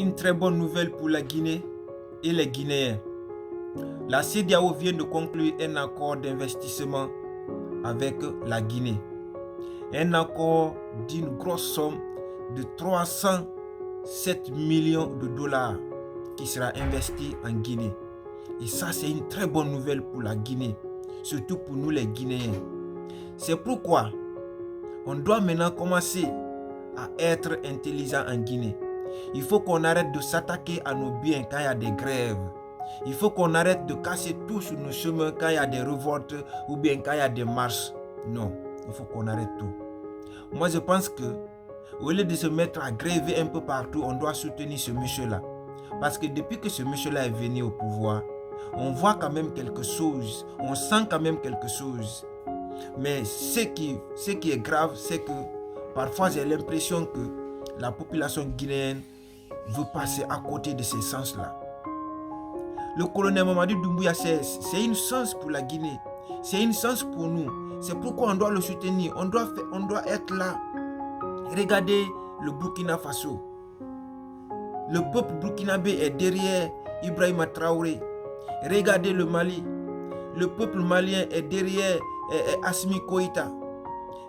Une très bonne nouvelle pour la Guinée et les Guinéens. La CEDEAO vient de conclure un accord d'investissement avec la Guinée. Un accord d'une grosse somme de 307 millions de dollars qui sera investi en Guinée. Et ça, c'est une très bonne nouvelle pour la Guinée, surtout pour nous les Guinéens. C'est pourquoi on doit maintenant commencer à être intelligent en Guinée. Il faut qu'on arrête de s'attaquer à nos biens quand il y a des grèves. Il faut qu'on arrête de casser tout sur nos chemins quand il y a des révoltes ou bien quand il y a des marches. Non, il faut qu'on arrête tout. Moi, je pense que au lieu de se mettre à gréver un peu partout, on doit soutenir ce monsieur-là. Parce que depuis que ce monsieur-là est venu au pouvoir, on voit quand même quelque chose, on sent quand même quelque chose. Mais ce qui est grave, c'est que parfois j'ai l'impression que la population guinéenne veut passer à côté de ces sens-là. Le colonel Mamadou Doumbouya, c'est une chance pour la Guinée, c'est une chance pour nous. C'est pourquoi on doit le soutenir, on doit être là. Regardez le Burkina Faso. Le peuple burkinabé est derrière Ibrahima Traoré. Regardez le Mali. Le peuple malien est derrière Assimi Koïta.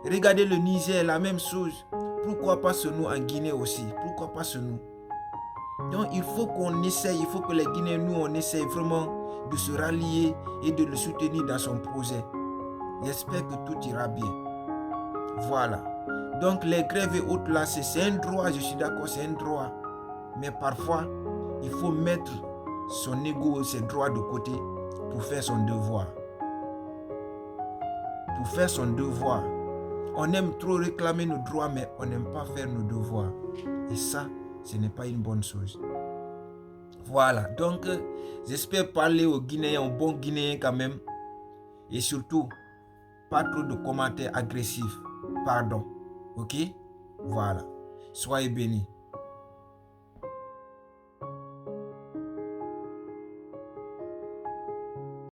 Regardez le Niger, la même chose. Pourquoi pas ce nous en Guinée aussi? Pourquoi pas ce nous? Donc il faut qu'on essaye, il faut que les Guinéens, nous, on essaye vraiment de se rallier et de le soutenir dans son projet. J'espère que tout ira bien. Voilà. Donc les grèves et autres là, c'est un droit, je suis d'accord, c'est un droit. Mais parfois, il faut mettre son ego, ses droits de côté pour faire son devoir. Pour faire son devoir. On aime trop réclamer nos droits, mais on n'aime pas faire nos devoirs. Et ça, ce n'est pas une bonne chose. Voilà, donc j'espère parler aux Guinéens, aux bons Guinéens quand même. Et surtout, pas trop de commentaires agressifs. Pardon. Ok? Voilà. Soyez bénis.